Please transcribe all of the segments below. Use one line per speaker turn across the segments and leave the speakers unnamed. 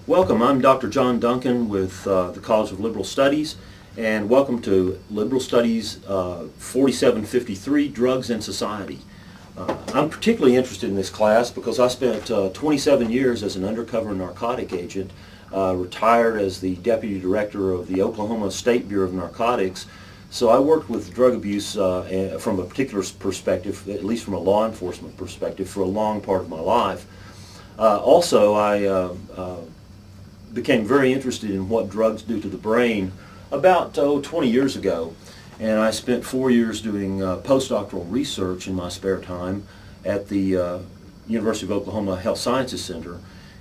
Welcome, I'm Dr. John Duncan with the College of Liberal Studies, and welcome to Liberal Studies 4753, Drugs and Society. I'm particularly interested in this class because I spent 27 years as an undercover narcotic agent, retired as the Deputy Director of the Oklahoma State Bureau of Narcotics, so I worked with drug abuse from a particular perspective, at least from a law enforcement perspective, for a long part of my life. Also, I became very interested in what drugs do to the brain about 20 years ago, and I spent 4 years doing postdoctoral research in my spare time at the University of Oklahoma Health Sciences Center,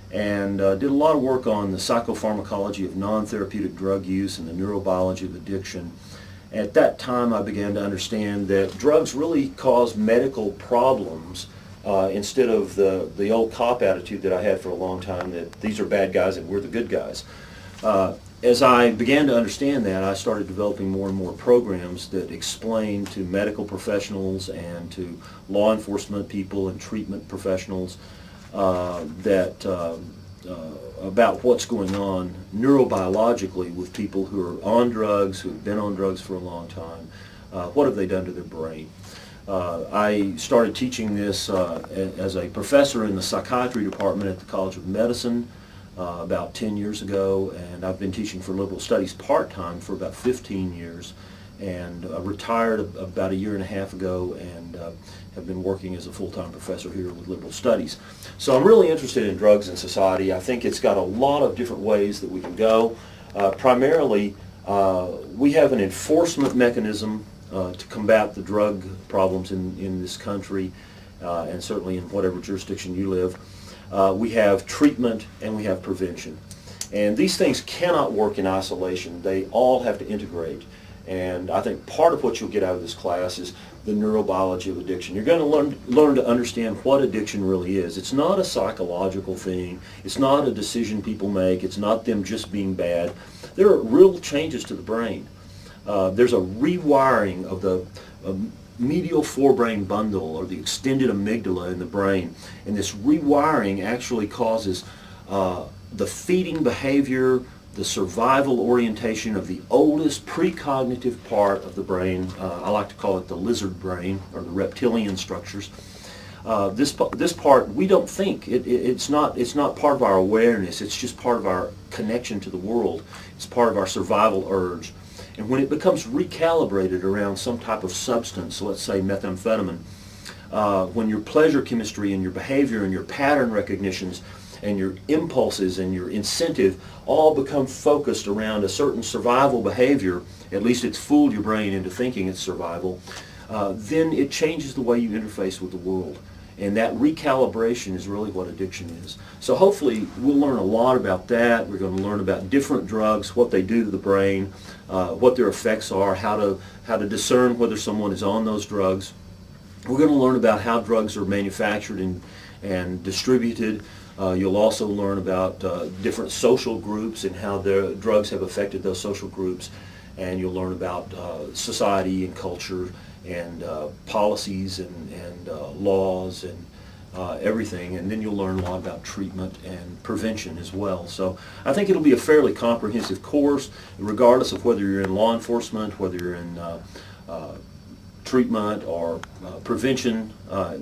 and did a lot of work on the psychopharmacology of non-therapeutic drug use and the neurobiology of addiction. At that time I began to understand that drugs really cause medical problems instead of the old cop attitude that I had for a long time, that these are bad guys and we're the good guys. As I began to understand that, I started developing more and more programs that explain to medical professionals and to law enforcement people and treatment professionals about what's going on neurobiologically with people who are on drugs, who have been on drugs for a long time. What have they done to their brain? I started teaching this as a professor in the psychiatry department at the College of Medicine about 10 years ago, and I've been teaching for liberal studies part-time for about 15 years, and retired about a year and a half ago, and have been working as a full-time professor here with liberal studies. So I'm really interested in drugs and society. I think it's got a lot of different ways that we can go. Primarily, we have an enforcement mechanism to combat the drug problems in this country, and certainly in whatever jurisdiction you live. We have treatment and we have prevention. And these things cannot work in isolation. They all have to integrate. And I think part of what you'll get out of this class is the neurobiology of addiction. You're going to learn to understand what addiction really is. It's not a psychological thing. It's not a decision people make. It's not them just being bad. There are real changes to the brain. There's a rewiring of the medial forebrain bundle, or the extended amygdala in the brain, and this rewiring actually causes the feeding behavior, the survival orientation of the oldest precognitive part of the brain. I like to call it the lizard brain, or the reptilian structures. This part, we don't think. It's not part of our awareness. It's just part of our connection to the world. It's part of our survival urge. And when it becomes recalibrated around some type of substance, let's say methamphetamine, when your pleasure chemistry and your behavior and your pattern recognitions and your impulses and your incentive all become focused around a certain survival behavior, at least it's fooled your brain into thinking it's survival, then it changes the way you interface with the world. And that recalibration is really what addiction is. So hopefully we'll learn a lot about that. We're going to learn about different drugs, what they do to the brain, what their effects are, how to discern whether someone is on those drugs. We're going to learn about how drugs are manufactured and distributed. You'll also learn about different social groups and how their drugs have affected those social groups. And you'll learn about society and culture and policies and laws and everything, and then you'll learn a lot about treatment and prevention as well. So I think it'll be a fairly comprehensive course, regardless of whether you're in law enforcement, whether you're in treatment or prevention,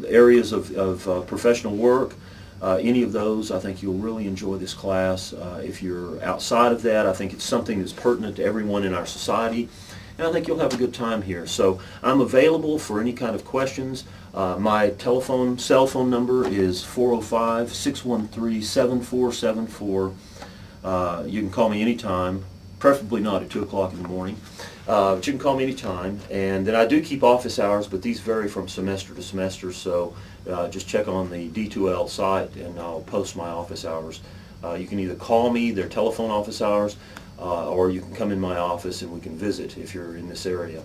areas of professional work. Any of those, I think you'll really enjoy this class. If you're outside of that, I think it's something that's pertinent to everyone in our society, and I think you'll have a good time here. So I'm available for any kind of questions. My cell phone number is 405-613-7474. You can call me anytime, preferably not at 2 o'clock in the morning. But you can call me anytime. And then I do keep office hours, but these vary from semester to semester, so just check on the D2L site and I'll post my office hours. You can either call me, their telephone office hours, or you can come in my office and we can visit if you're in this area.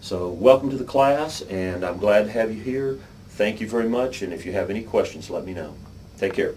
So welcome to the class, and I'm glad to have you here. Thank you very much, and if you have any questions, let me know. Take care.